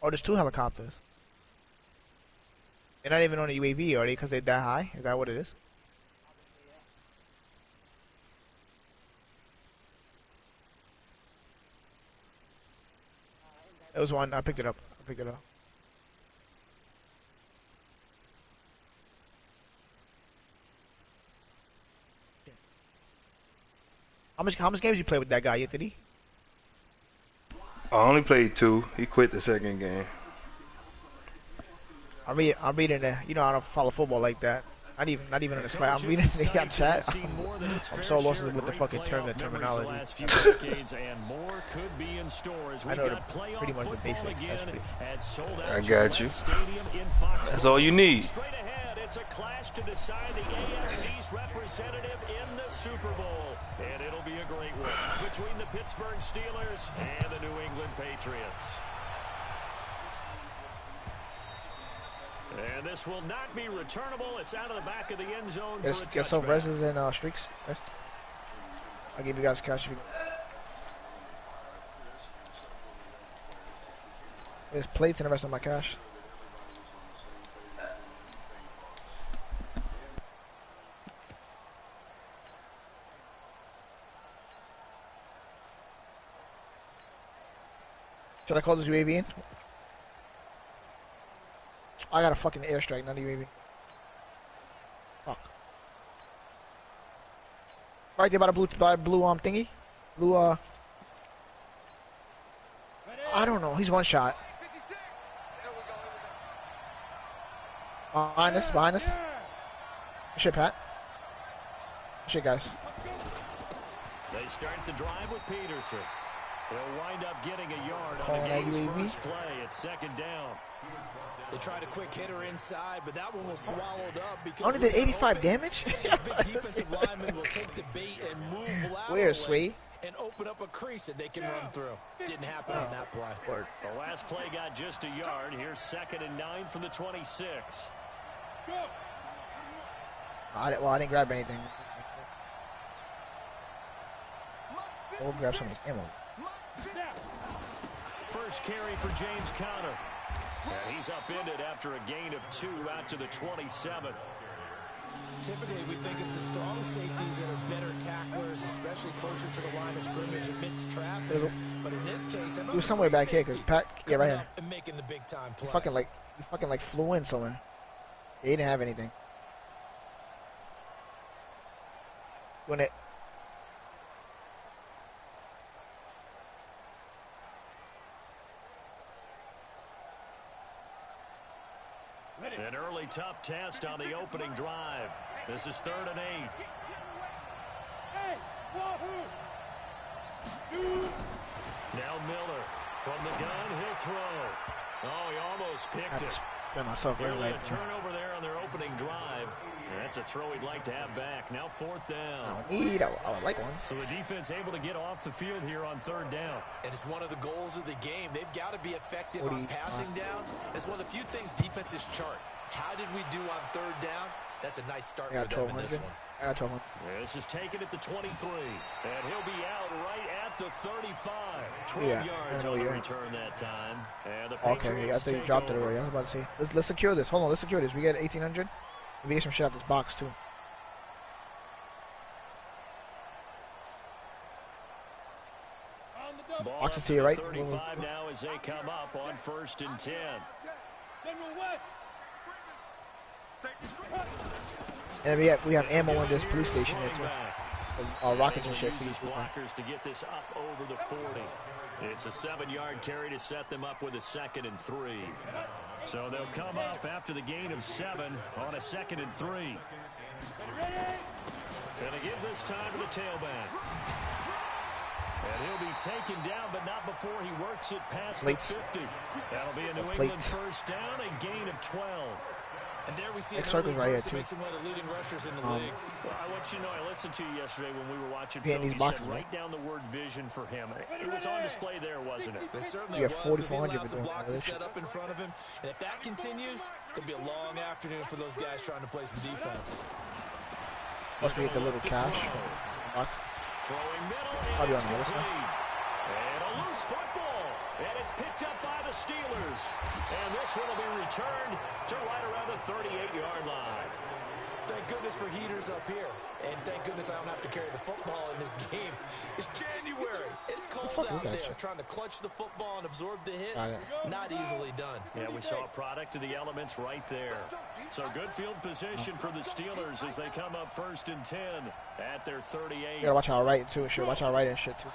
Oh, there's two helicopters. They're not even on a UAV, are they? Because they're that high? Is that what it is? It was one. I picked it up. I picked it up. How much games you play with that guy, Yetidee? I only played 2. He quit the second game. I'm reading the. You know, I don't follow football like that. Not even in the Slack. I'm reading the chat. I'm so lost with the fucking terminology. I know pretty much the basics. I got you. That's all you need. It's a clash to decide the AFC's representative in the Super Bowl. And it'll be a great one between the Pittsburgh Steelers and the New England Patriots. And this will not be returnable. It's out of the back of the end zone for a touchback. Get some reses and streaks. I'll give you guys cash. There's plates and the rest of my cash. Should I call this UAV in? I got a fucking airstrike, not a UAV. Fuck. Right there by the blue thingy. Blue I don't know. He's one shot. Behind us, behind us. Good shit, Pat. Good shit, guys. They start the drive with Peterson. They'll wind up getting a yard on the game's first play. It's second down. They tried a quick hitter inside, but that one was swallowed up because only did 85 damage. Big defensive lineman will take the bait and move laterally and open up a crease that they can run through. Didn't happen on that play. The last play got just a yard. Here's 2nd and 9 from the 26. I didn't grab anything. We'll grab some of this ammo. First carry for James Conner. And he's upended after a gain of 2 out to the 27. Typically, we think it's the strong safeties that are better tacklers, especially closer to the line of scrimmage amidst traffic. But in this case, he was somewhere back here, cause Pat, yeah, right here. And making the big time play. He fucking like flew in somewhere. He didn't have anything. When it. An early tough test on the opening drive. This is 3rd and 8. Now Miller from the gun, he'll throw. Oh, he almost picked it. Nearly a turnover there on their opening drive. That's a throw he'd like to have back. Now 4th down. I would like one. So the defense able to get off the field here on 3rd down. And it's one of the goals of the game. They've got to be effective on passing downs. It's one of the few things defenses chart. How did we do on 3rd down? That's a nice start for them in this one. I got 12. This is taken at the 23. And he'll be out right at the 35. 12 yards on the return that time. And the Patriots I think you dropped it already. I was about to say. Let's secure this. Hold on, let's secure this. We get 1,800. We get some shit out this box too. Box is to your right. 35 now as they come up on 1st and 10. And we have ammo in this police station here too. Rockets and shit. Blockers to get this up over the 40. It's a 7-yard carry to set them up with a 2nd and 3. So they'll come up after the gain of 7 on a 2nd and 3. Gonna give this time to the tailback. And he'll be taken down, but not before he works it past the 50. That'll be a New England first down, a gain of 12. And there we see circles right here too. Makes him one of the leading rushers in the league. Well, I want you to know, I listened to you yesterday when we were watching film. You said write down the word vision for him. It was on display there, wasn't it? It certainly was. 4,400 some blocks set up in front of him. And if that continues, it'll be a long afternoon for those guys trying to play some defense. Must be the little cash. Box. Throwing middle. Probably on the other side. And a loose football. And it's picked up by the Steelers. And this one will be returned to right around the 38-yard line. Thank goodness for heaters up here. And thank goodness I don't have to carry the football in this game. It's January. It's cold out there. Trying to clutch the football and absorb the hits, not easily done. Yeah, we saw a product of the elements right there. So good field position for the Steelers as they come up 1st and 10 at their 38. You gotta watch our right too, shit. Watch our right and shit too.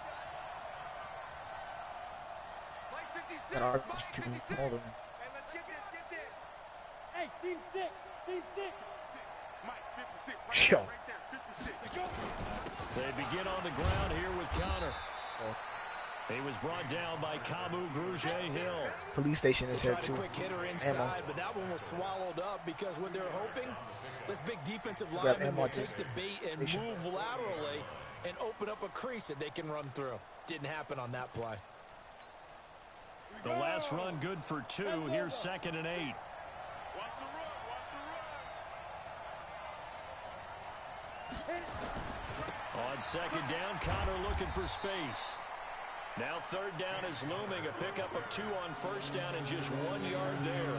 Got our hold on. Hey, team 6, team 6. Sure. They begin on the ground here with Connor. He was brought down by Kamu Grugier-Hill. Police station is here too. Quick hitter inside, but that one was swallowed up because what they're hoping, this big defensive lineman will take the bait and move laterally and open up a crease that they can run through. Didn't happen on that play. The last run good for 2. Here's 2nd and 8. On 2nd down, Connor looking for space. Now 3rd down is looming. A pickup of 2 on 1st down and just 1 yard there.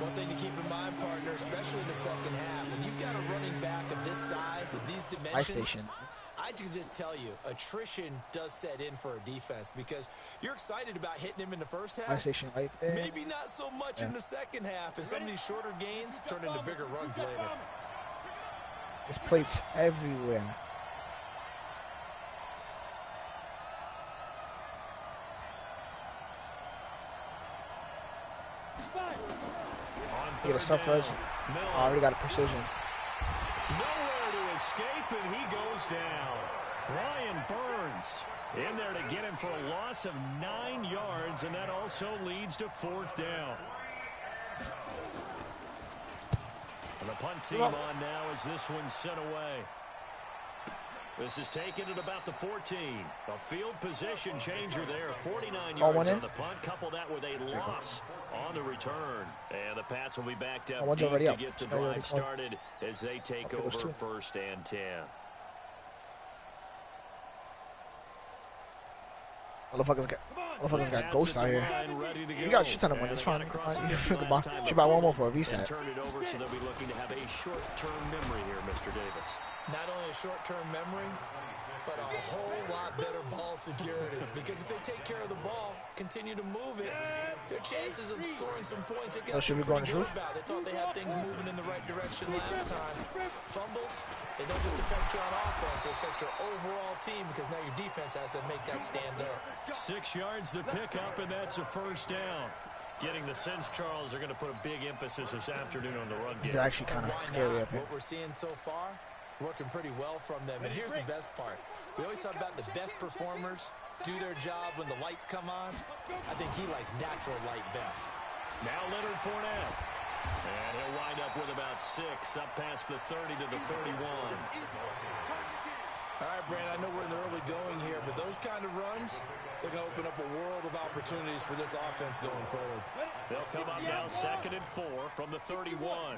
One thing to keep in mind, partner, especially in the second half, when you've got a running back of this size and these dimensions, I can just tell you, attrition does set in for a defense because you're excited about hitting him in the first half. Right there. Maybe not so much in the second half, and some of these shorter gains turn into bigger runs later. There's plates everywhere. Get a suffrage. I already got a precision. Nowhere to escape, and he goes down. Brian Burns in there to get him for a loss of 9 yards, and that also leads to 4th down. And the punt team on now as this one's sent away. This is taken at about the 14. A field position changer there. 49 yards on the punt. Couple that with a loss on the return. And the Pats will be backed up deep to get the drive started as they take over 1st and 10. Motherfuckers got ghosts out here. You got a shit ton of money. It's fine. You should buy one more for a reset. Turn it over, so they'll be looking to have a short-term memory here, Mr. Davis. Not only a short-term memory, but a whole lot better ball security. Because if they take care of the ball, continue to move it, their chances of scoring some points, they got pretty good about. They thought they had things moving in the right direction last time. Fumbles, they don't just affect you on offense, they affect your overall team because now your defense has to make that stand up. 6 yards to pick up, and that's a 1st down. Getting the sense, Charles, they're going to put a big emphasis this afternoon on the run game. It's actually kind of scary up here. What we're seeing so far, working pretty well from them. And here's the best part. We always talk about the best performers do their job when the lights come on. I think he likes natural light best. Now Leonard Fournette. And he'll wind up with about 6, up past the 30 to the 31. All right, Brandon, I know we're in the early going here, but those kind of runs, they're going to open up a world of opportunities for this offense going forward. They'll come up now 2nd and 4 from the 31.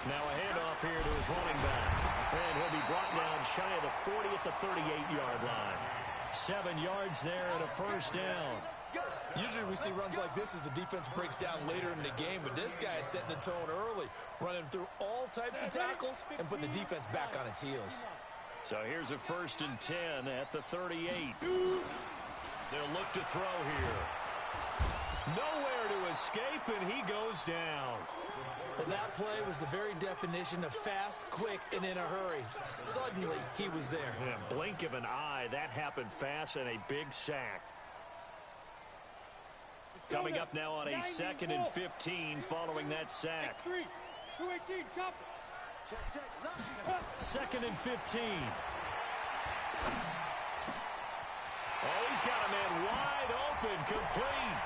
Now a handoff here to his running back. And he'll be brought down shy of the 40 at the 38-yard line. 7 yards there and a 1st down. Usually we see runs like this as the defense breaks down later in the game, but this guy is setting the tone early, running through all types of tackles and putting the defense back on its heels. So here's a 1st and 10 at the 38. They'll look to throw here. Nowhere to escape, and he goes down. Well, that play was the very definition of fast, quick, and in a hurry. Suddenly, he was there. Yeah, blink of an eye, that happened fast, and a big sack. Coming up now on a 2nd and 15 following that sack. 2nd and 15. Oh, he's got a man wide open, complete.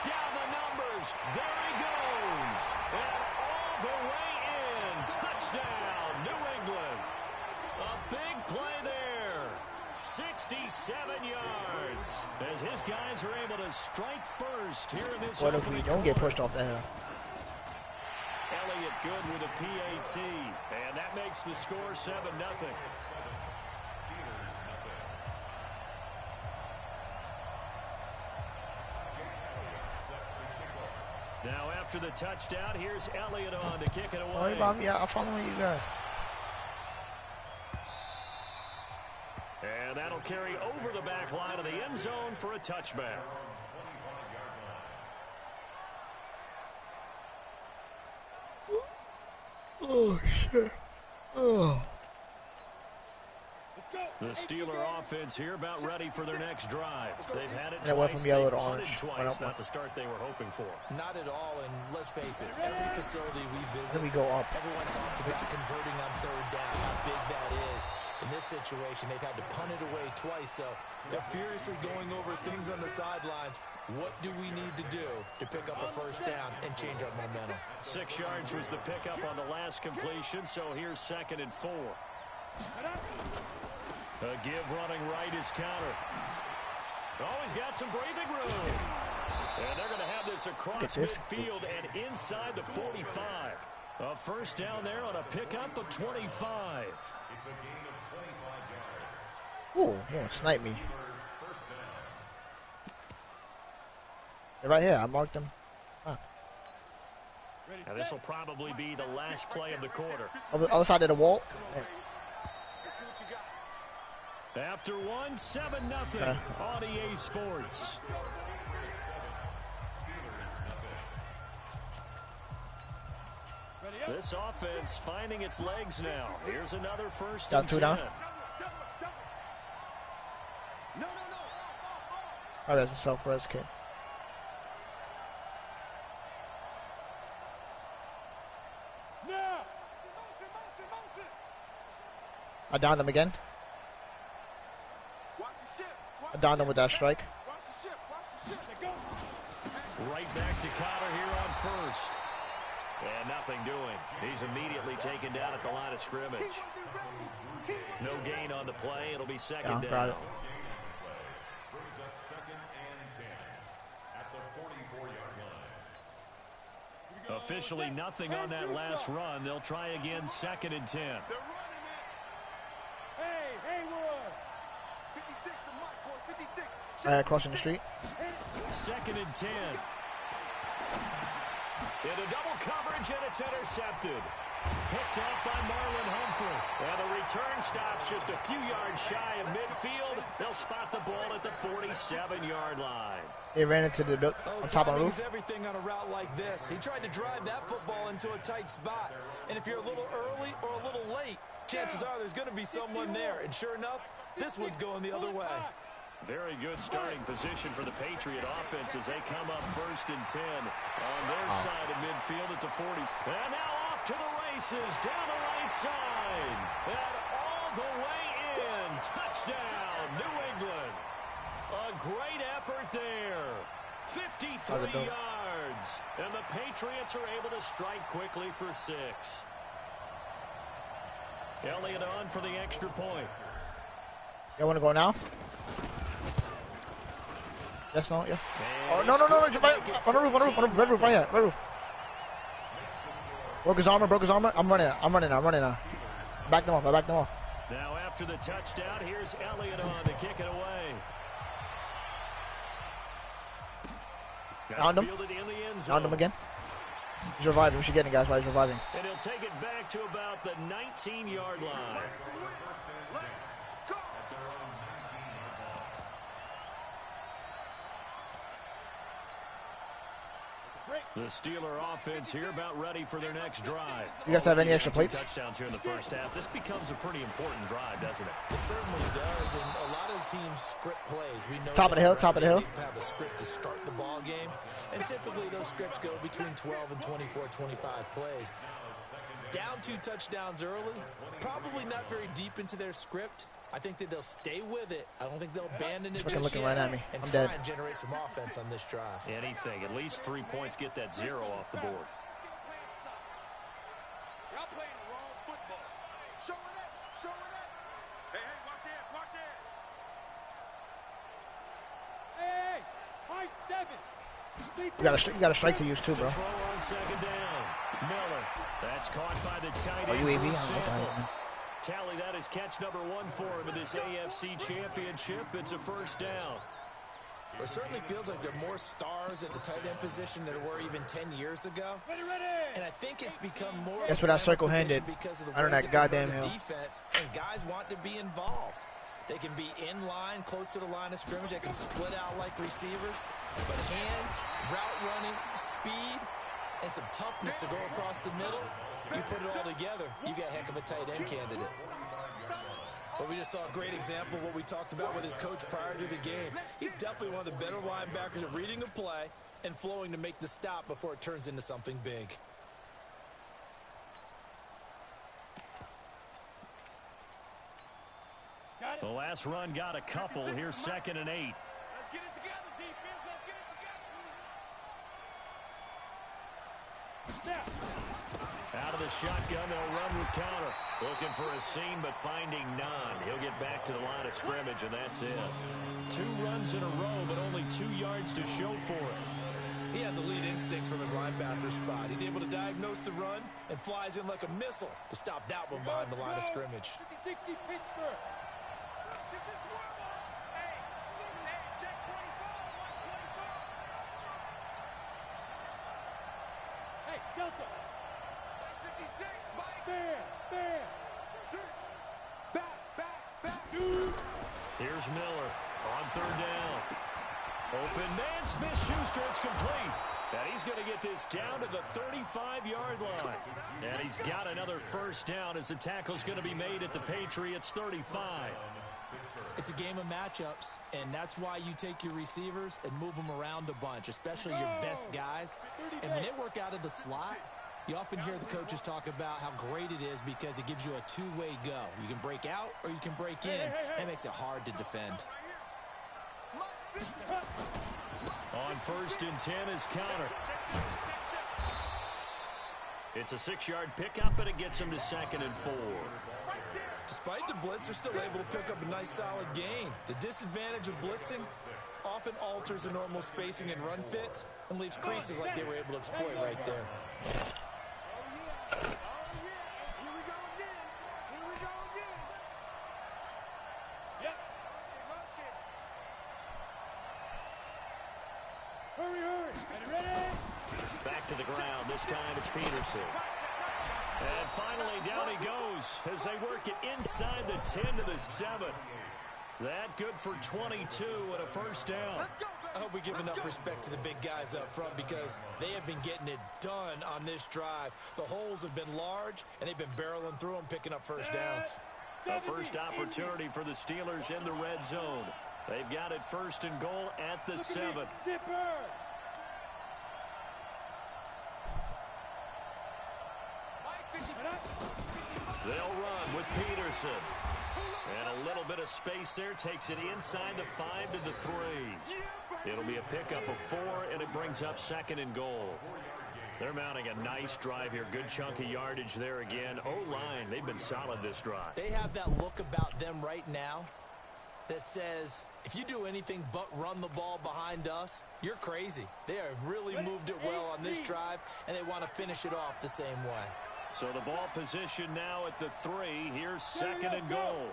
Down the numbers. There he goes. And all the way in. Touchdown, New England. A big play there. 67 yards. As his guys are able to strike first here in this. What if we don't get pushed off the hill? Elliott good with a PAT. And that makes the score 7-0. after the touchdown, here's Elliott on to kick it away. Sorry, Bob. Yeah, I'm following you guys. And that'll carry over the back line of the end zone for a touchback. Oh, shit. Oh. The Steeler offense here about ready for their next drive. They've had it And it went twice. from yellow to They've orange. twice. Not the start they were hoping for. Not at all, and let's face it, every facility we visit, Then we go up. everyone talks about converting on third down, how big that is. In this situation, they've had to punt it away twice, so they're furiously going over things on the sidelines. What do we need to do to pick up a first down and change our momentum? 6 yards was the pickup on the last completion, so here's 2nd and 4. A give running right is counter. Oh, he's got some breathing room. And they're going to have this across midfield and inside the 45. A first down there on a pickup of 25. Ooh, snipe me. They're right here. I marked them. Huh. Now this will probably be the last play of the quarter. Other side of the wall. After 1, 7-0 on EA Sports. This offense finding its legs now. Here's another first and 10. Down. Oh, there's a self-res kid. I downed him again. I downed him with that strike. Right back to Cotter here on first. And nothing doing. He's immediately taken down at the line of scrimmage. No gain on the play. It'll be second down. Officially nothing on that last run. They'll try again, 2nd and 10. Crossing the street. 2nd and 10. Into double coverage, and it's intercepted. Picked off by Marlon Humphrey. And the return stops just a few yards shy of midfield. They'll spot the ball at the 47-yard line. He ran into the on top of the roof. Everything on a route like this. He tried to drive that football into a tight spot. And if you're a little early or a little late, chances are there's going to be someone there. And sure enough, this one's going the other way. Very good starting position for the Patriot offense as they come up 1st and 10 on their side of midfield at the 40. And now off to the races down the right side. And all the way in. Touchdown, New England. A great effort there. 53 yards. And the Patriots are able to strike quickly for 6. Elliott on for the extra point. You want to go now? Yes, no, yeah. Oh, no. On the roof, right here, red roof. Broke his armor. I'm running now. Back them off. Now after the touchdown, here's Elliott on to kick it away. Found him. Found him again. He's reviving. We should get him, guys, while he's reviving. And he'll take it back to about the 19-yard line. The Steeler offense here about ready for their next drive. You guys have any extra plates? Touchdowns here in the first half. This becomes a pretty important drive, doesn't it? It certainly does, and a lot of teams script plays. We know top of the hill. Have a script to start the ball game, and typically those scripts go between 12 and 24, 25 plays. Down 2 touchdowns early, probably not very deep into their script. I think that they'll stay with it. I don't think they'll abandon it just looking yet, right at me. and I'm try dead. and generate some offense on this drive. Anything. At least 3 points, get that 0 off the board. Y'all playing the wrong football. Showing it. Hey, watch it. Hey, high 7. You got a strike to use too, bro. Throw on 2nd down. Miller. That's caught by the tight end. UAV? I don't know what that is, man. Tally, that is catch number 1 for him in this AFC Championship. It's a first down. It certainly feels like there are more stars at the tight end position than there were even 10 years ago. And I think it's become more That's what I circle-handed because of the under ways that it goddamn converted hill. defense, and guys want to be involved. They can be in line, close to the line of scrimmage. They can split out like receivers. But hands, route running, speed, and some toughness to go across the middle, you put it all together, you got a heck of a tight end candidate. But we just saw a great example of what we talked about with his coach prior to the game. He's definitely one of the better linebackers at reading a play and flowing to make the stop before it turns into something big. The last run got a couple. Here's 2nd and 8. Let's get it together, defense. Let's get it together. Out of the shotgun, they'll run with counter. Looking for a seam, but finding none. He'll get back to the line of scrimmage, and that's it. 2 runs in a row, but only 2 yards to show for it. He has elite instincts from his linebacker spot. He's able to diagnose the run and flies in like a missile to stop that one behind the line of scrimmage. 50-60 Pittsburgh. This is what, hey, check 24, 124. Hey, Delta. 56, Mike. There. Back. Here's Miller on 3rd down. Open man, Smith-Schuster, it's complete. And he's going to get this down to the 35-yard line. And he's got another first down as the tackle's going to be made at the Patriots' 35. It's a game of matchups, and that's why you take your receivers and move them around a bunch, especially your best guys. And when they work out of the slot, you often hear the coaches talk about how great it is because it gives you a two-way go. You can break out or you can break in. That makes it hard to defend. On 1st and 10 is counter. It's a 6-yard pickup, and it gets him to 2nd and 4. Despite the blitz, they're still able to pick up a nice solid gain. The disadvantage of blitzing often alters the normal spacing and run fits and leaves creases like they were able to exploit right there. Back to the ground. This time it's Peterson. And finally down he goes as they work it inside the 10 to the 7. That good for 22 and a first down. I hope we give enough respect to the big guys up front because they have been getting it done on this drive. The holes have been large, and they've been barreling through them, picking up first downs. A first opportunity for the Steelers in the red zone. They've got it 1st and goal at the 7. They'll run with Peterson. And a little bit of space there takes it inside the 5 to the 3. It'll be a pickup of 4, and it brings up 2nd and goal. They're mounting a nice drive here. Good chunk of yardage there again. O-line, they've been solid this drive. They have that look about them right now that says, if you do anything but run the ball behind us, you're crazy. They have really moved it well on this drive, and they want to finish it off the same way. So the ball position now at the 3. Here's 2nd and goal.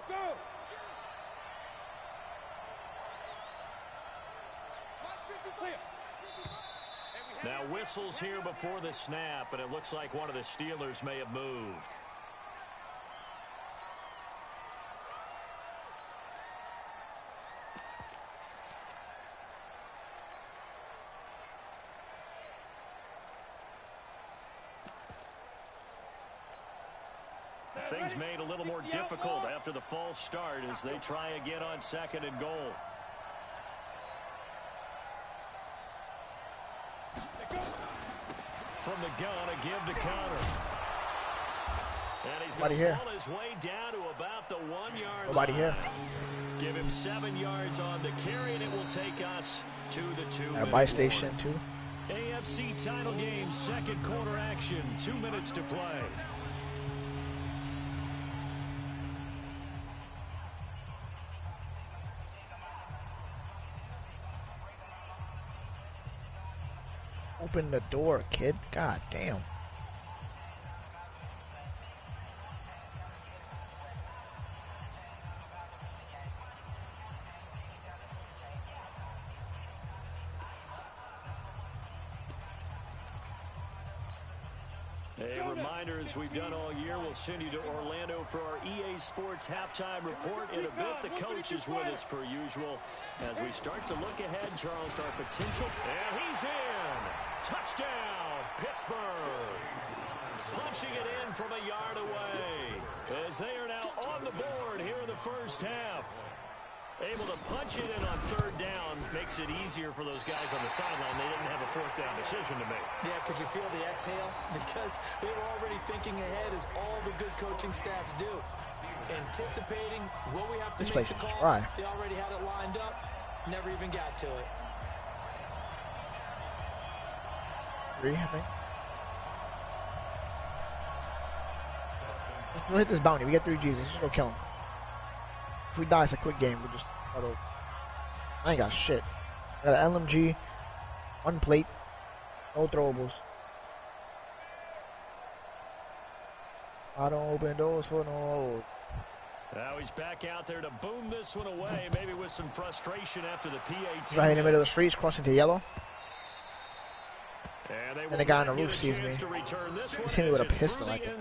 Now whistles here before the snap, and it looks like one of the Steelers may have moved. Things made a little more difficult after the false start as they try again on 2nd and goal. From the gun, a give to counter. And he's going to pull his way down to about the 1-yard Nobody line. here. Give him 7 yards on the carry, and it will take us to the 2-minute At buy warning. station too. AFC title game, 2nd quarter action, 2 minutes to play. Open the door, kid. God damn. A reminder, as we've done all year, we'll send you to Orlando for our EA Sports halftime report. In a bit, the coach is with us per usual. As we start to look ahead, Charles, to our potential. And he's in. Touchdown, Pittsburgh. Punching it in from a yard away. As they are now on the board here in the first half. Able to punch it in on third down makes it easier for those guys on the sideline. They didn't have a fourth down decision to make. Yeah, could you feel the exhale? Because they were already thinking ahead, as all the good coaching staffs do. Anticipating, will we have to make the call? Right. They already had it lined up. Never even got to it. 3, I think. We'll hit this bounty. We get 3 G's. Let's just go kill him. If we die, it's a quick game. We'll just auto. I ain't got shit. I got an LMG, 1 plate, no throwables. I don't open doors for no. Now he's back out there to boom this one away, maybe with some frustration after the PAT. Right in the middle of the streets, crossing to yellow. And the guy on the roof sees me. He's hitting me with a pistol, I think.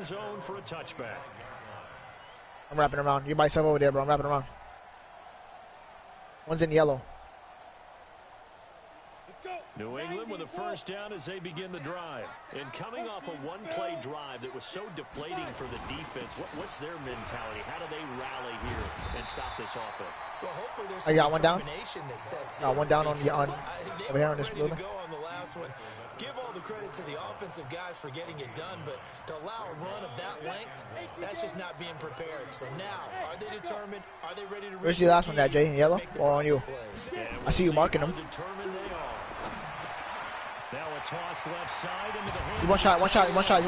I'm wrapping around. You by yourself over there, bro. I'm wrapping around. One's in yellow. New England with a first down as they begin the drive. And coming off a one-play drive that was so deflating for the defense, what's their mentality? How do they rally here and stop this offense? Well, hopefully there's I got one down. One down on the over here on this building. Go on the last one. Give all the credit to the offensive guys for getting it done, but to allow a run of that length, that's just not being prepared. So now, are they determined? Are they ready to? Where's the last one, that Jay in yellow? Or on you? I see you marking them. Now a toss left side into the hands. One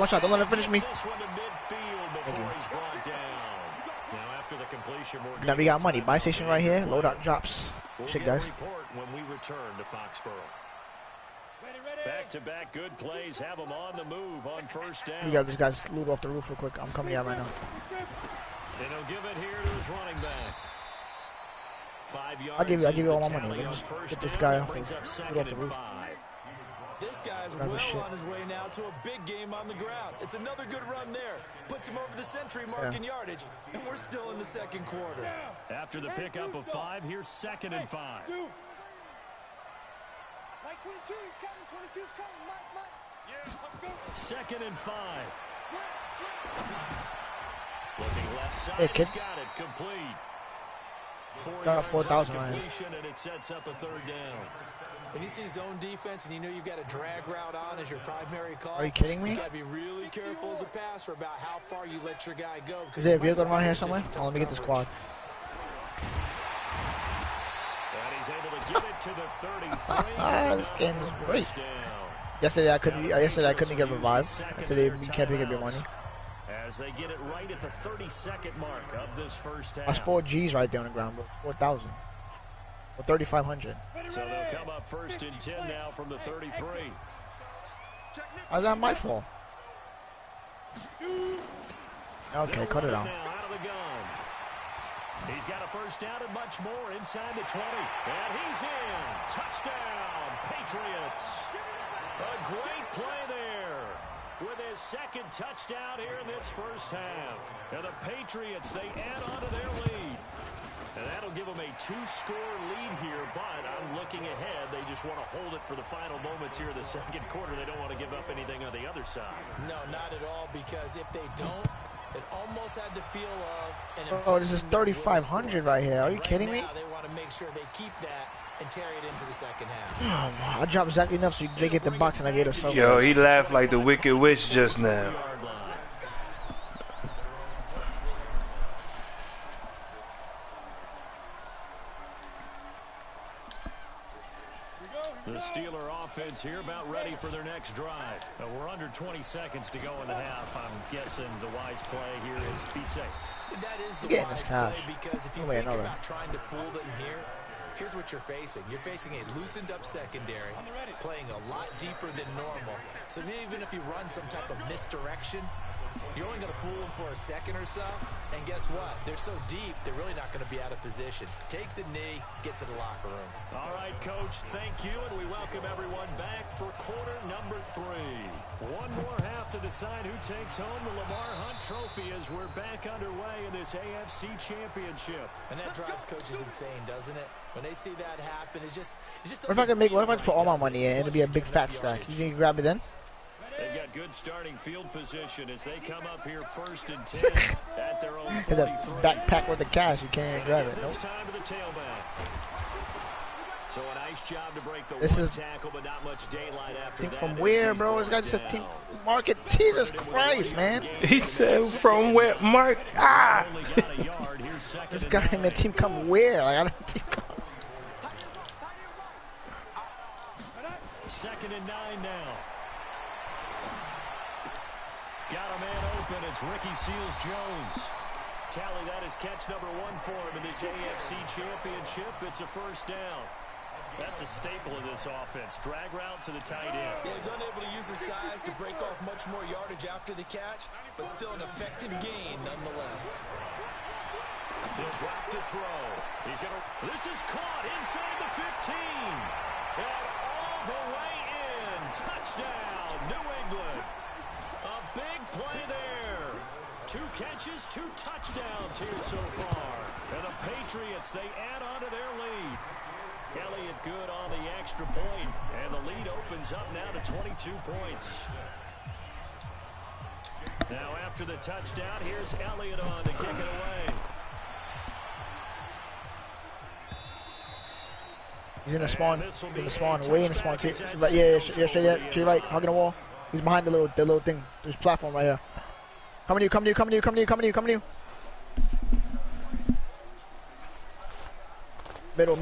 shot. Don't let him finish me. Now we got money. Buy station right here. Load up drops. Shit, guys. When we return to Foxborough. Back-to-back good plays have them on the move on first down. We got this guy's loot off the roof real quick. I'm coming out right now. And he'll give it here to his running back. 5 yards. I'll give you all my money. Let's get this guy off the roof. This guy's well on his way now to a big game on the ground. It's another good run there. Puts him over the century mark in yardage, and we're still in the second quarter. After the pickup of 5, here's 2nd and 5. Mike 22, he's coming. 22's coming. Mike. Yeah, let's go. 2nd and 5. Slip. Looking left side, hey, kid. He's got it complete. 4,000 right completion, and it sets up a third down. When you see zone defense and you know you've got a drag route on as your primary call, are you kidding me? You got to be really careful as a passer about how far you let your guy go. Is there a vehicle around here somewhere? Oh, let me get this quad. And he's able to get it to the 33. This game is great. Yesterday I couldn't get revived. Today we can't pick up your money. As they get it right at the 32nd mark of this first half. That's 4 G's right there on the ground, bro. 4,000. Or 3,500. So they'll come up 1st and 10 now from the 33. How's that my fault? Okay, cut it out. Out of the gun. He's got a first down and much more inside the 20. And he's in. Touchdown, Patriots. A great play there with his 2nd touchdown here in this first half. And the Patriots, they add on to their lead. And that'll give them a 2-score lead here, but I'm looking ahead. They just want to hold it for the final moments here in the second quarter. They don't want to give up anything on the other side. No, not at all, because if they don't, it almost had the feel of... Oh, this is 3,500 right here. Are you kidding me? Now they want to make sure they keep that and carry it into the second half. Oh, I dropped exactly enough so they get the box and I get a sub. Yo, he laughed like the Wicked Witch just now. The Steeler offense here about ready for their next drive. We're under 20 seconds to go in the half. I'm guessing the wise play here is be safe. That is the wise play, because if you think about trying to fool them here, here's what you're facing. You're facing a loosened up secondary, playing a lot deeper than normal. So even if you run some type of misdirection, You're only going to fool them for a second or so, and guess what? They're so deep, they're really not going to be out of position. Take the knee, get to the locker room. All right, Coach, thank you, and we welcome everyone back for quarter number 3. One more half to decide who takes home the Lamar Hunt Trophy as we're back underway in this AFC Championship. And that drives coaches insane, doesn't it? When they see that happen, it just what if I can make? What if I put all my money in and it'd be a big fat stack? You think you grab it then? They've got good starting field position as they come up here 1st and 10 at their own 43. There's a backpack with the cash. You can't even grab it. Nope. This time to the tailback. So a nice job to break the this one is tackle, but not much daylight after team that. from where, bro? This guy just a team market. Jesus Christ, man. He said from where, Mark? Ah! This guy in the team come where? Like, I don't team come. 2nd and 9 now. Got a man open. It's Ricky Seals-Jones. Tally, that is catch number 1 for him in this AFC Championship. It's a first down. That's a staple of this offense. Drag route to the tight end. Yeah, he's unable to use his size to break off much more yardage after the catch, but still an effective gain nonetheless. He'll drop to throw. He's going to... This is caught inside the 15. And all the way in. Touchdown, New England. A big play there. 2 catches, 2 touchdowns here so far. And the Patriots, they add on to their lead. Elliott good on the extra point, and the lead opens up now to 22 points. Now after the touchdown, here's Elliott on to kick it away. He's in the spawn, way in the spawn. Yeah, straight to your right, hugging the wall. He's behind the little thing. There's a platform right here. Coming to you. Middle.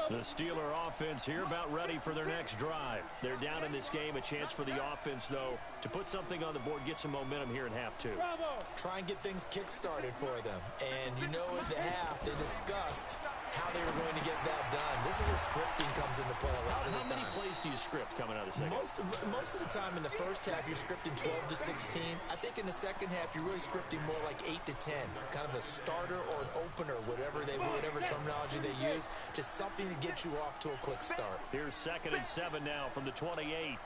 The Steeler offense here about ready for their next drive. They're down in this game. A chance for the offense, though, to put something on the board, get some momentum here in half 2. Try and get things kick-started for them. And you know in the half, they discussed how they were going to get that done. This is where scripting comes into play a lot of the time. How many plays do you script coming out of the second? Most of the time in the first half, you're scripting 12 to 16. I think in the second half, you're really scripting more like 8 to 10. Kind of a starter or an opener, whatever terminology they use, just something to get you off to a quick start. Here's 2nd and 7 now from the 28.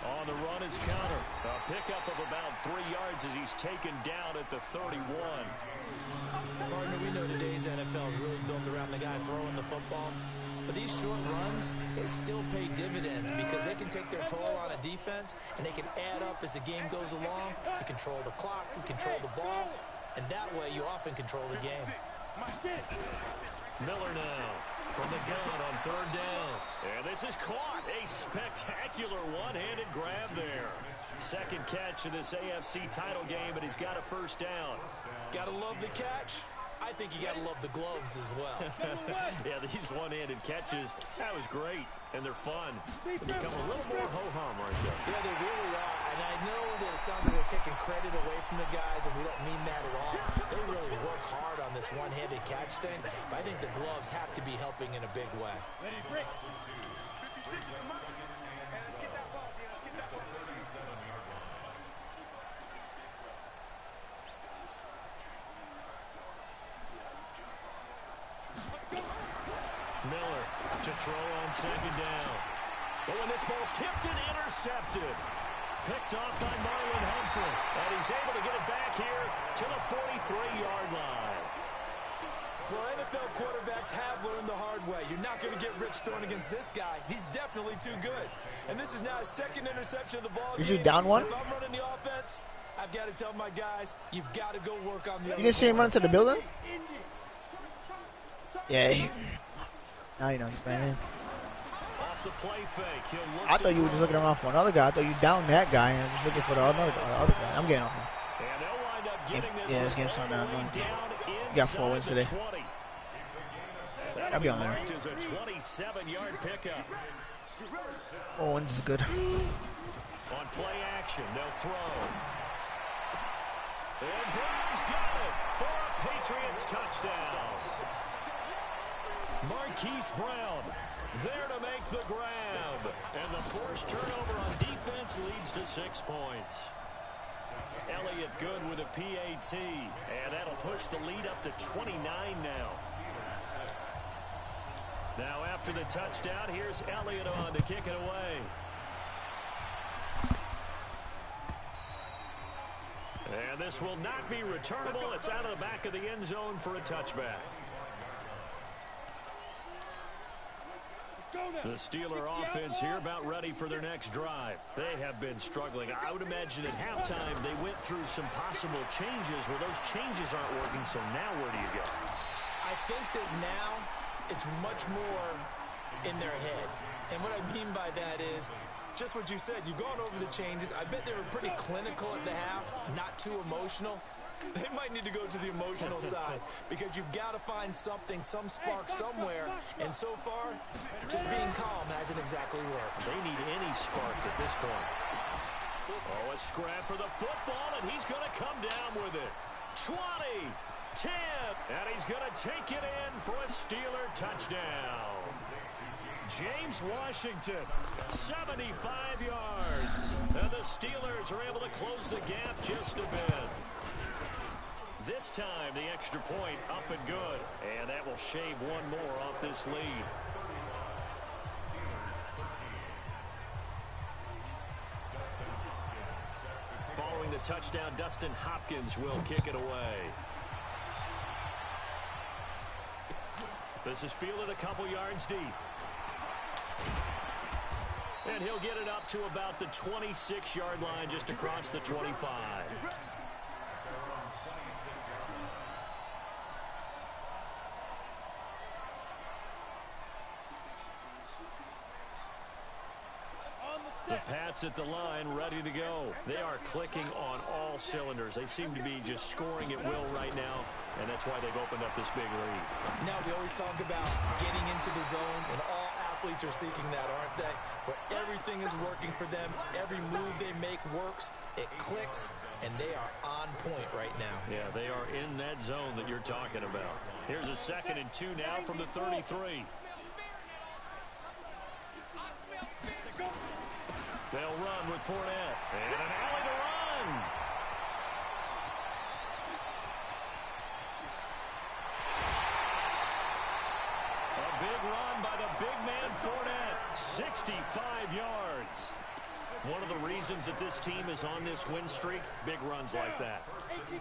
On the run is counter. A pickup of about 3 yards as he's taken down at the 31. Partner, we know today's NFL is really built around the guy throwing the football. But these short runs, they still pay dividends because they can take their toll on a defense and they can add up as the game goes along. You control the clock, you control the ball, and that way you often control the game. Miller now from the gun on 3rd down. And this is caught. A spectacular one-handed grab there. 2nd catch in this AFC title game, and he's got a first down. Gotta love the catch. I think you gotta love the gloves as well. Yeah, these one-handed catches, that was great, and they're fun. They become a little more ho-hum right there. Yeah, they really are, and I know that it sounds like we're taking credit away from the guys, and we don't mean that at all. They really work hard on this one-handed catch thing, but I think the gloves have to be helping in a big way. Miller to throw on 2nd down. But when this ball's tipped and intercepted. Picked off by Marlon Humphrey. And he's able to get it back here to the 43-yard line. Well, NFL quarterbacks have learned the hard way. You're not going to get rich throwing against this guy. He's definitely too good. And this is now his 2nd interception of the ball game. Is he down one? If I'm running the offense, I've got to tell my guys, you've got to go work on the other. You didn't see him run to the building? Yeah. Now you know he's playing in. Off the play fake. I thought you were just looking around for another guy. I thought you downed that guy and just looking for the other guy. I'm getting off him. And they'll wind up getting this. Yeah, this game's starting down. You got 4 wins today. I'll be on there. Is a 27-yard pickup. 4 wins is good. On play action, they'll throw. And Brown's got it for a Patriots touchdown. Marquise Brown there to make the grab. And the forced turnover on defense leads to 6 points. Elliott good with a PAT. And that'll push the lead up to 29 now. Now after the touchdown, here's Elliott on to kick it away. And this will not be returnable. It's out of the back of the end zone for a touchback. The Steeler offense here about ready for their next drive. They have been struggling. I would imagine at halftime they went through some possible changes where those changes aren't working, so now where do you go? I think that now it's much more in their head. And what I mean by that is just what you said. You've gone over the changes. I bet they were pretty clinical at the half, not too emotional. They might need to go to the emotional side because you've got to find something, some spark somewhere. And so far, just being calm hasn't exactly worked. They need any spark at this point. Oh, a scrap for the football, and he's going to come down with it. 20, 10, and he's going to take it in for a Steeler touchdown. James Washington, 75 yards. And the Steelers are able to close the gap just a bit. This time, the extra point up and good. And that will shave one more off this lead. Following the touchdown, Dustin Hopkins will kick it away. This is fielded a couple yards deep. And he'll get it up to about the 26-yard line just across the 25. The Pats at the line, ready to go. They are clicking on all cylinders. They seem to be just scoring at will right now, and that's why they've opened up this big lead. Now, we always talk about getting into the zone, and all athletes are seeking that, aren't they? Where everything is working for them. Every move they make works. It clicks, and they are on point right now. Yeah, they are in that zone that you're talking about. Here's a 2nd and 2 now from the 33. They'll run with Fournette. And an alley to run. A big run by the big man Fournette. 65 yards. One of the reasons that this team is on this win streak, big runs like that.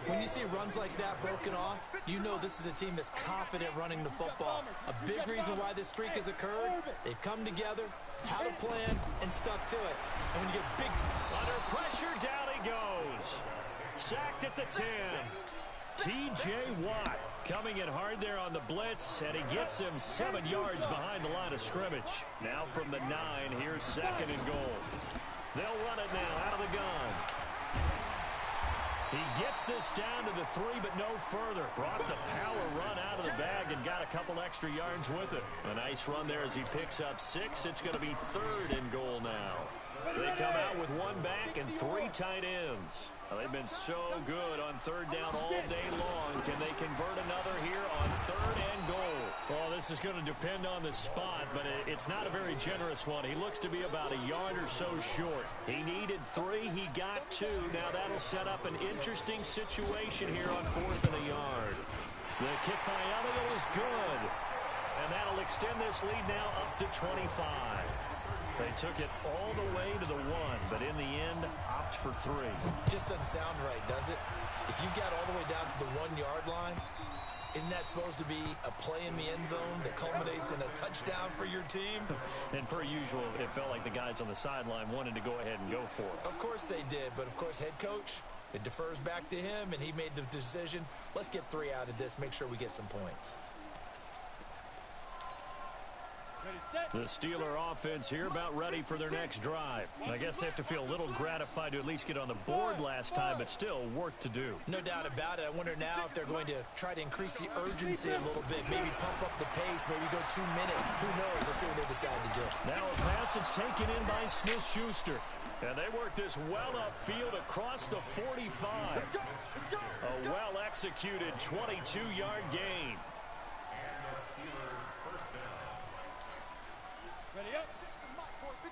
When you see runs like that broken off, you know this is a team that's confident running the football. A big reason why this streak has occurred, they've come together, had a plan, and stuck to it. And when you get big... Under pressure, down he goes. Sacked at the 10. T.J. Watt coming in hard there on the blitz, and he gets him 7 yards behind the line of scrimmage. Now from the 9, here's 2nd and goal. They'll run it now out of the gun. He gets this down to the 3, but no further. Brought the power run out of the bag and got a couple extra yards with it. A nice run there as he picks up 6. It's going to be 3rd and goal now. They come out with 1 back and 3 tight ends. They've been so good on 3rd down all day long. Can they convert another here on 3rd and goal? Well, this is going to depend on the spot, but it's not a very generous one. He looks to be about a yard or so short. He needed 3. He got 2. Now that'll set up an interesting situation here on 4th and a yard. The kick by Elliott is good. And that'll extend this lead now up to 25. They took it all the way to the 1, but in the end, opt for 3. Just doesn't sound right, does it? If you got all the way down to the 1-yard line, isn't that supposed to be a play in the end zone that culminates in a touchdown for your team? And per usual, it felt like the guys on the sideline wanted to go ahead and go for it. Of course they did, but of course head coach, it defers back to him, and he made the decision, let's get 3 out of this, make sure we get some points. The Steeler offense here about ready for their next drive. I guess they have to feel a little gratified to at least get on the board last time, but still work to do. No doubt about it. I wonder now if they're going to try to increase the urgency a little bit, maybe pump up the pace, maybe go 2 minutes. Who knows? Let's see what they decide to do. Now a pass that's taken in by Smith-Schuster. And they work this well upfield across the 45. A well-executed 22-yard gain.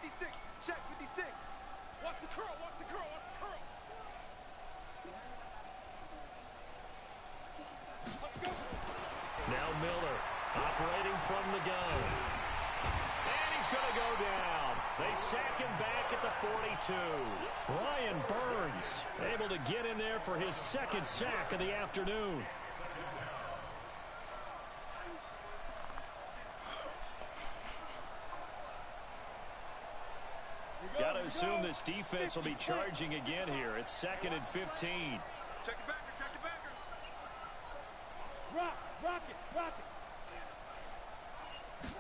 56. Check 56. Watch the curl. Watch the curl. Watch the curl. Let's go. Now Miller operating from the gun. And he's going to go down. They sack him back at the 42. Brian Burns able to get in there for his second sack of the afternoon. Got to assume this defense will be charging again here. It's 2nd and 15. Check it backer. Check it backer. Rock it.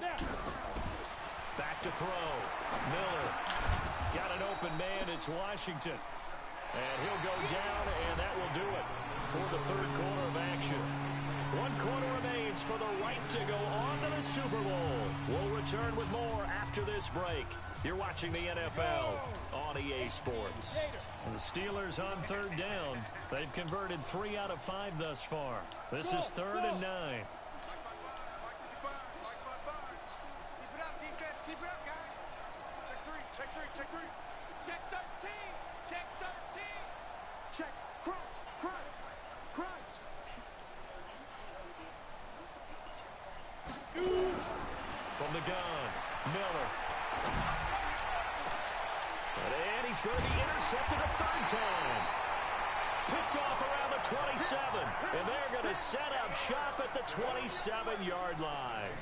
Now. Back to throw. Miller got an open man. It's Washington. And he'll go down, and that will do it for the third quarter of action. 1 quarter remains for the right to go on to the Super Bowl. We'll return with more after this break. You're watching the NFL on EA Sports. And the Steelers on 3rd down. They've converted 3 out of 5 thus far. This is 3rd and 9. Keep it up, defense. Keep it up, guys. Check 3. Check 3. Check 3. Check 13. Check 13. Check. Crunch. From the gun, Miller. And he's going to be intercepted a 3rd time. Picked off around the 27. And they're going to set up shop at the 27-yard line.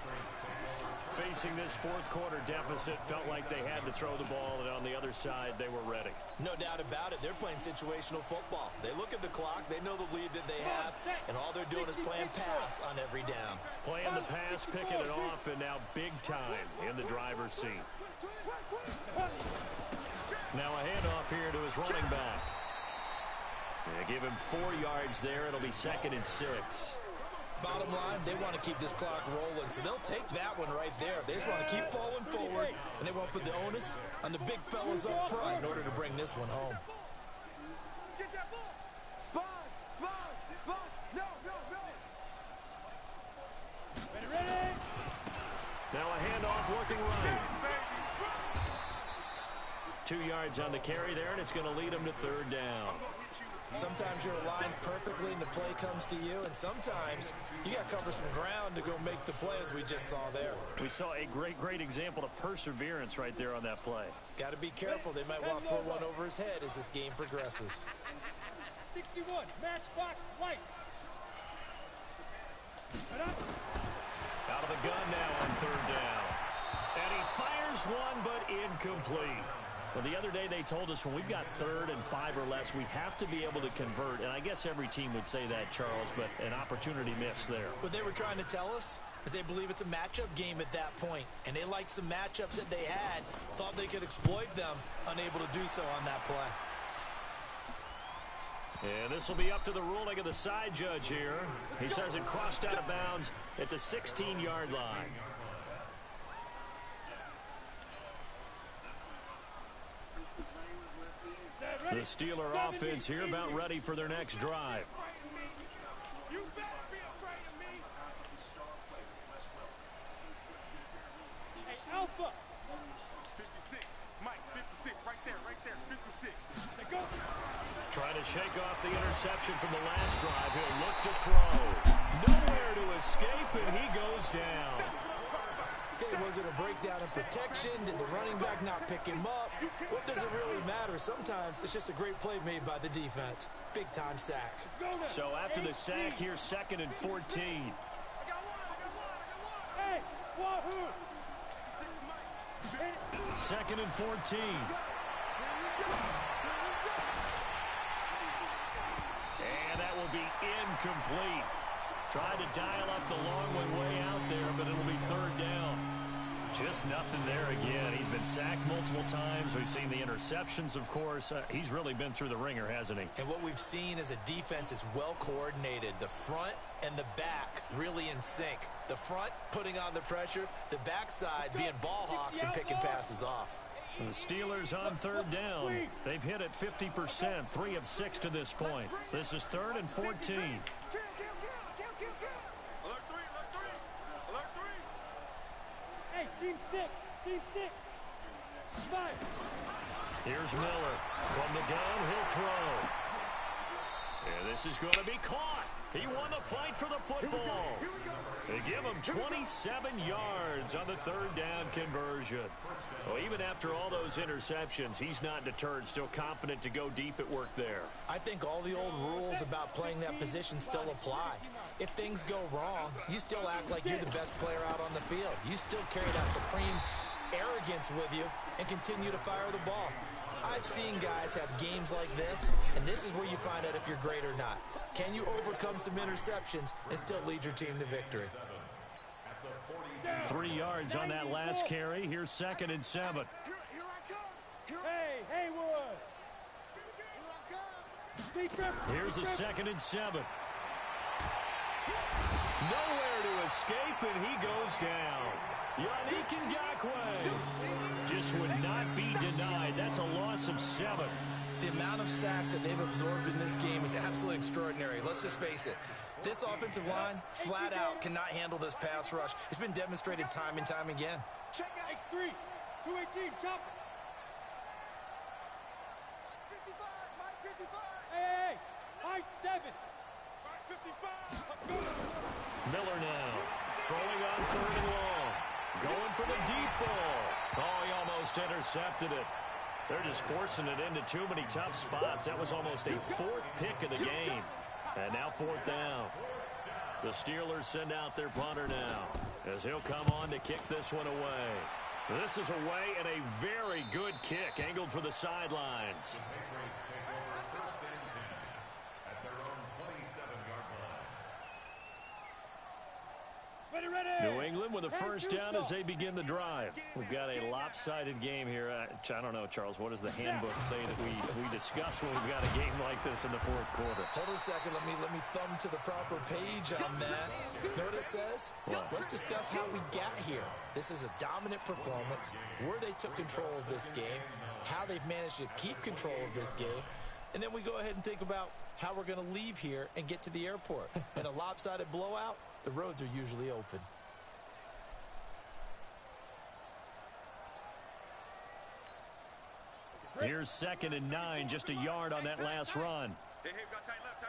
Facing this 4th quarter deficit, felt like they had to throw the ball, and on the other side, they were ready. No doubt about it. They're playing situational football. They look at the clock. They know the lead that they have, and all they're doing is playing pass on every down. Playing the pass, picking it off, and now big time in the driver's seat. Now a handoff here to his running back. They give him 4 yards there. It'll be 2nd and 6. Bottom line, they want to keep this clock rolling, so they'll take that one right there. They just want to keep falling forward, and they want to put the onus on the big fellas up front in order to bring this one home. Get that ball. Spons. No. Ready. Now a handoff working right. 2 yards on the carry there, and it's going to lead him to 3rd down. Sometimes you're aligned perfectly and the play comes to you, and sometimes you got to cover some ground to go make the play, as we just saw there. We saw a great example of perseverance right there on that play. Got to be careful. They might want to throw one over his head as this game progresses. 61, matchbox, light. Out of the gun now on 3rd down. And he fires one, but incomplete. Well, the other day they told us when we've got 3rd and 5 or less, we have to be able to convert. And I guess every team would say that, Charles, but an opportunity missed there. What they were trying to tell us is they believe it's a matchup game at that point. And they liked some matchups that they had, thought they could exploit them, unable to do so on that play. And this will be up to the ruling of the side judge here. He says it crossed out of bounds at the 16-yard line. The Steeler offense here about ready for their next drive. You better be afraid of me. Hey, Alpha. 56. Mike, 56. Right there. 56. Hey, go. Trying to shake off the interception from the last drive. He'll look to throw. Nowhere to escape, and he goes down. Hey, was it a breakdown in protection? Did the running back not pick him up? What does it really matter? Sometimes it's just a great play made by the defense. Big-time sack. So after the sack, here's 2nd and 14. Hey, wahoo. 2nd and 14. And that will be incomplete. Tried to dial up the long way out there, but it'll be 3rd down. Just nothing there again. He's been sacked multiple times. We've seen the interceptions, of course. He's really been through the ringer, hasn't he? And what we've seen is a defense is well coordinated. The front and the back really in sync. The front putting on the pressure, the backside being ball hawks and picking passes off. The Steelers on 3rd down. They've hit it 50%, 3 of 6 to this point. This is 3rd and 14. Alert 3. Hey, team 6. Here's Miller. From the gun, he'll throw. And this is going to be caught. He won the fight for the football. They give him 27 yards on the third down conversion. Well, even after all those interceptions, he's not deterred, still confident to go deep at work there. I think all the old rules about playing that position still apply. If things go wrong, you still act like you're the best player out on the field. You still carry that supreme arrogance with you and continue to fire the ball. I've seen guys have games like this, and this is where you find out if you're great or not. Can you overcome some interceptions and still lead your team to victory? 3 yards on that last carry. Here's 2nd and 7. Hey, Haywood. Here's a 2nd and 7. Nowhere to escape, and he goes down. Yannick Ngakoue just would not be denied. That's a loss of 7. The amount of sacks that they've absorbed in this game is absolutely extraordinary. Let's just face it. This offensive line, flat out, cannot handle this pass rush. It's been demonstrated time and time again. X3, 218, chop. Hey, high 7. Miller now throwing on 3rd and long. Going for the deep ball. Oh, he almost intercepted it. They're just forcing it into too many tough spots. That was almost a 4th pick of the game. And now 4th down. The Steelers send out their punter now as he'll come on to kick this one away. This is away and a very good kick angled for the sidelines. New England with a first down as they begin the drive. We've got a lopsided game here. I don't know, Charles, what does the handbook say that we discuss when we've got a game like this in the 4th quarter? Hold on a second. Let me thumb to the proper page on that. Know what it says? What? Let's discuss how we got here. This is a dominant performance, where they took control of this game, how they've managed to keep control of this game, and then we go ahead and think about how we're going to leave here and get to the airport. In a lopsided blowout, the roads are usually open. Here's 2nd and 9, just a yard on that last run. Hey, we've got tight left.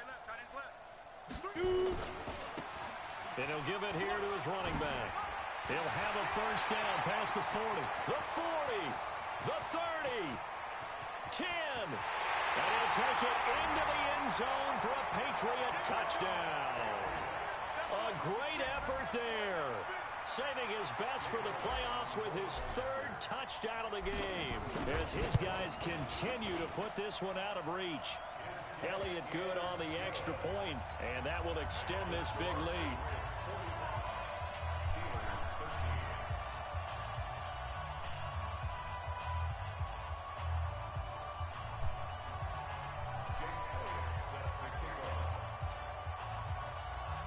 And he'll give it here to his running back. He'll have a first down past the 40, the 40, the 30, 10. And he'll take it into the end zone for a Patriot touchdown. A great effort there. Saving his best for the playoffs with his 3rd touchdown of the game as his guys continue to put this one out of reach. Elliott good on the extra point, and that will extend this big lead.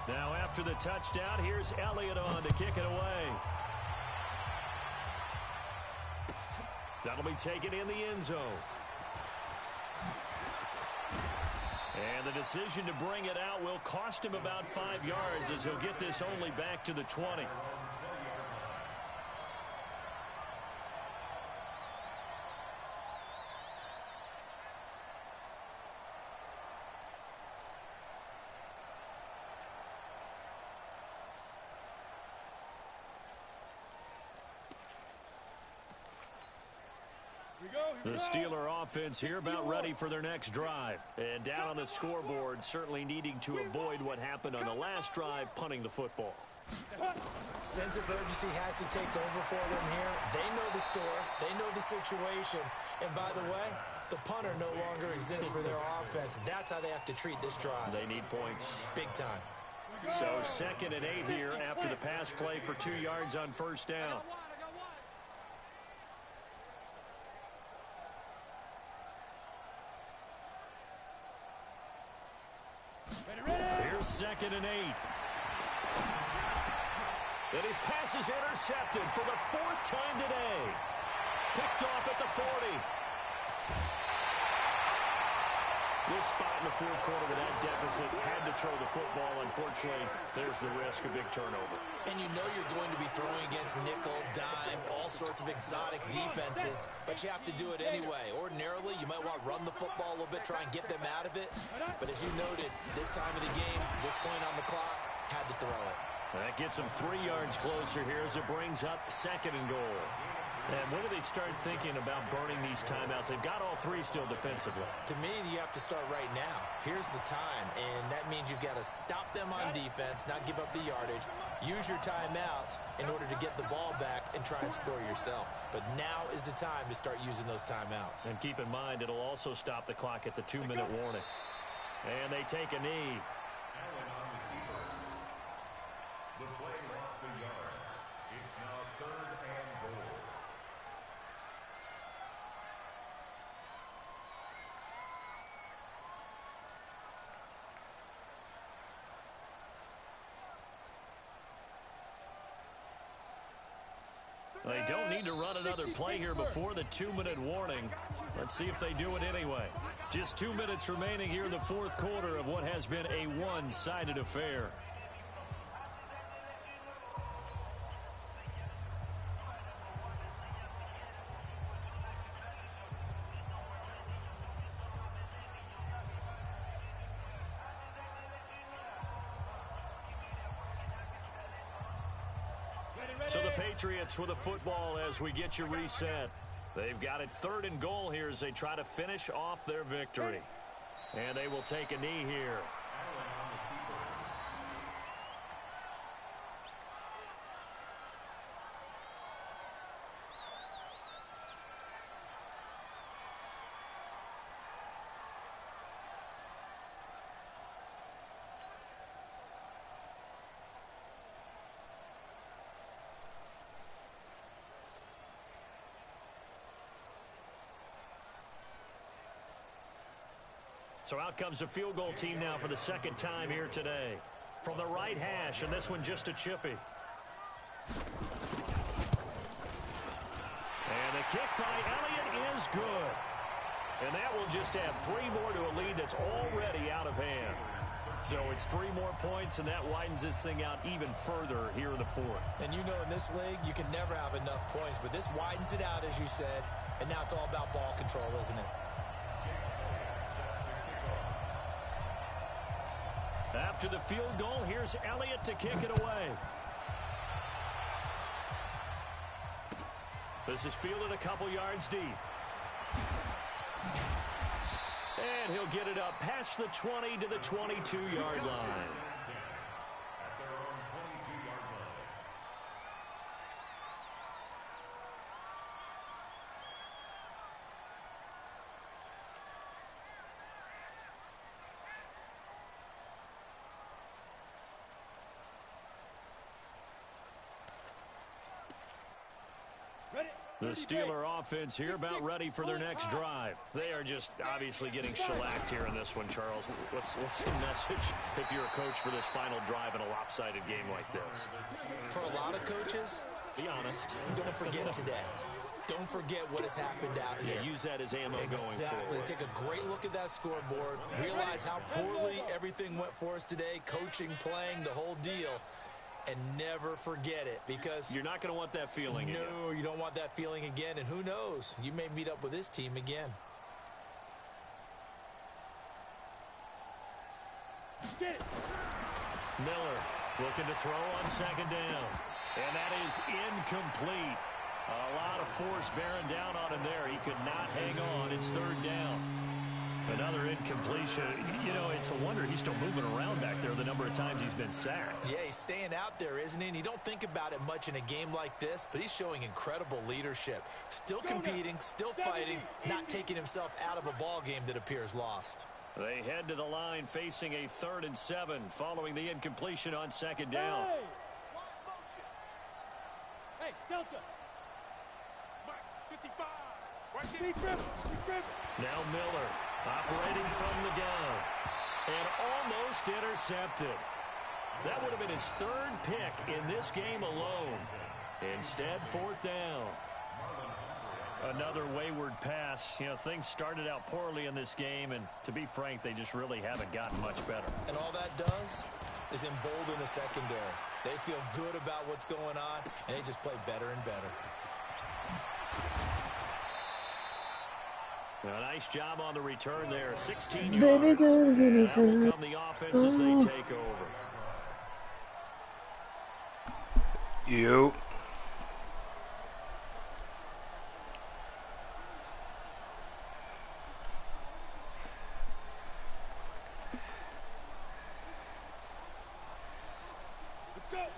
Now after the touchdown, here's Elliott on to kick it away. That'll be taken in the end zone. And the decision to bring it out will cost him about 5 yards as he'll get this only back to the 20. The Steeler offense here about ready for their next drive. And down on the scoreboard, certainly needing to avoid what happened on the last drive, punting the football. Sense of urgency has to take over for them here. They know the score. They know the situation. And by the way, the punter no longer exists for their offense. And that's how they have to treat this drive. They need points. Big time. So 2nd and 8 here after the pass play for 2 yards on first down. Here's 2nd and 8. And his pass is intercepted for the 4th time today. Picked off at the 40. This spot in the fourth quarter with that deficit, had to throw the football. Unfortunately, there's the risk of big turnover. And you know you're going to be throwing against nickel, dime, all sorts of exotic defenses, but you have to do it anyway. Ordinarily, you might want to run the football a little bit, try and get them out of it. But as you noted, this time of the game, this point on the clock, had to throw it. That gets them 3 yards closer here as it brings up 2nd and goal. And when do they start thinking about burning these timeouts? They've got all 3 still defensively. To me, you have to start right now. Here's the time, and that means you've got to stop them on defense, not give up the yardage. Use your timeouts in order to get the ball back and try and score yourself. But now is the time to start using those timeouts. And keep in mind, it'll also stop the clock at the 2-minute warning. And they take a knee. The play lost the yard. It's now 3rd and goal. They don't need to run another play here before the 2-minute warning. Let's see if they do it anyway. Just 2 minutes remaining here in the fourth quarter of what has been a one-sided affair. So the Patriots with a football as we get you reset. They've got it 3rd and goal here as they try to finish off their victory. And they will take a knee here. So out comes a field goal team now for the 2nd time here today. From the right hash, and this one just a chippy. And the kick by Elliott is good. And that will just add 3 more to a lead that's already out of hand. So it's 3 more points, and that widens this thing out even further here in the 4th. And you know in this league, you can never have enough points, but this widens it out, as you said, and now it's all about ball control, isn't it? After the field goal, here's Elliott to kick it away. This is fielded a couple yards deep. And he'll get it up past the 20 to the 22-yard line. The Steeler offense here about ready for their next drive. They are just obviously getting shellacked here in this one, Charles. What's the message if you're a coach for this final drive in a lopsided game like this? For a lot of coaches, be honest. Don't forget today. Don't forget what has happened out here. Yeah, use that as ammo going forward. Exactly. Take a great look at that scoreboard. Realize how poorly everything went for us today. Coaching, playing, the whole deal. And never forget it, because you're not going to want that feeling again. No, you don't want that feeling again. And who knows? You may meet up with this team again. Get it. Miller looking to throw on 2nd down. And that is incomplete. A lot of force bearing down on him there. He could not hang on. It's 3rd down. Another incompletion. You know, it's a wonder he's still moving around back there the number of times he's been sacked. Yeah, he's staying out there, isn't he? And you don't think about it much in a game like this, but he's showing incredible leadership. Still competing, still fighting, not taking himself out of a ball game that appears lost. They head to the line facing a 3rd and 7 following the incompletion on 2nd down. Hey, Delta. 55. Now Miller operating from the gun. And almost intercepted. That would have been his 3rd pick in this game alone. Instead, 4th down. Another wayward pass. You know, things started out poorly in this game, and to be frank, they just really haven't gotten much better. And all that does is embolden the secondary. They feel good about what's going on, and they just play better and better. A nice job on the return there. 16 yards. And that will come the offense as they take over. You.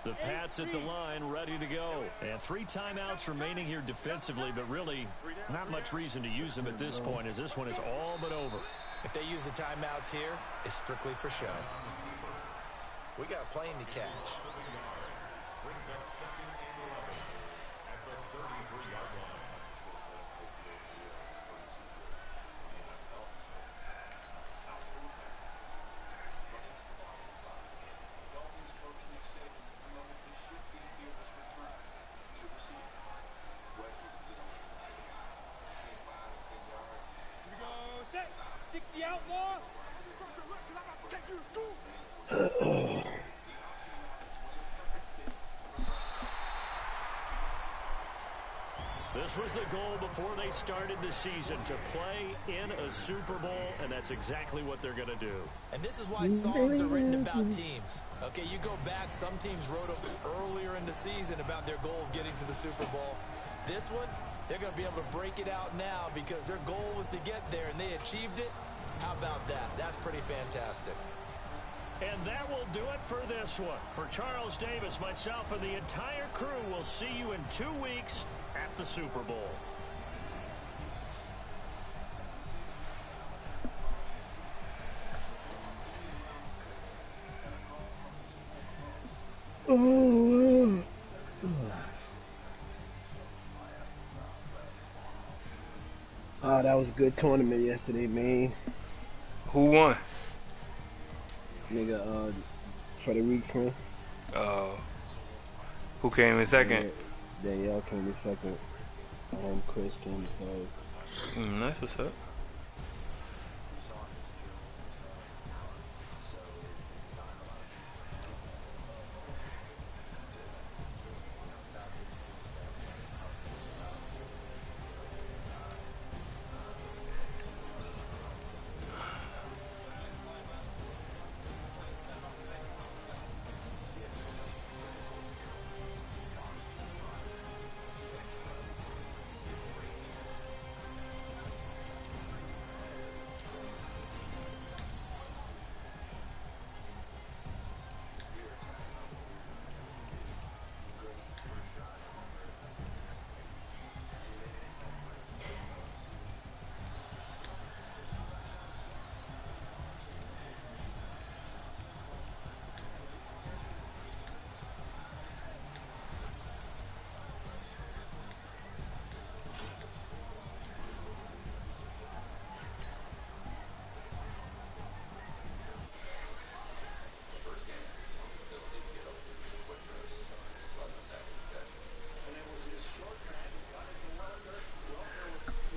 The Pats at the line, ready to go. And 3 timeouts remaining here defensively, but really not much reason to use them at this point, as this one is all but over. If they use the timeouts here, it's strictly for show. We got a plane to catch. Brings up 2nd and 11 at the 33-yard line. Here we go. Set. 60 outlaw. This was the goal before they started the season, to play in a Super Bowl, and that's exactly what they're going to do. And this is why songs are written about teams. Okay, you go back, some teams wrote them earlier in the season about their goal of getting to the Super Bowl. This one, they're going to be able to break it out now because their goal was to get there, and they achieved it. How about that? That's pretty fantastic. And that will do it for this one. For Charles Davis, myself, and the entire crew, we'll see you in 2 weeks at the Super Bowl. Oh, that was a good tournament yesterday, man. Who won? Nigga, Frederic Prince. Who came in second? Danielle came in second. Chris came in third. That's what's up.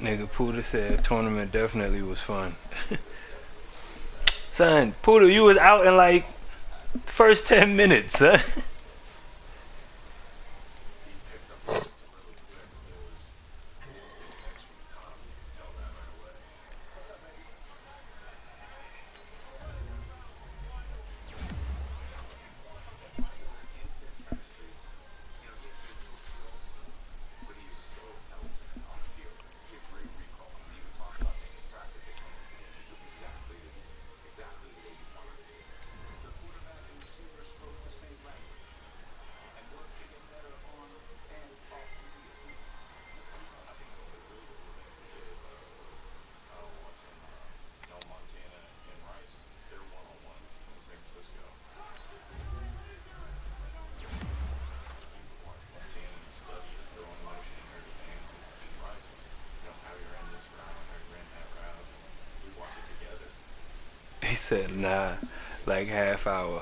Nigga, Puda said tournament definitely was fun. Son, Puda, you was out in like the first 10 minutes, huh? He said, nah, like half hour.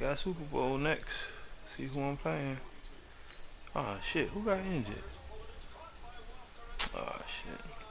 got Super Bowl next. See who I'm playing. Ah shit, who got injured? Ah shit.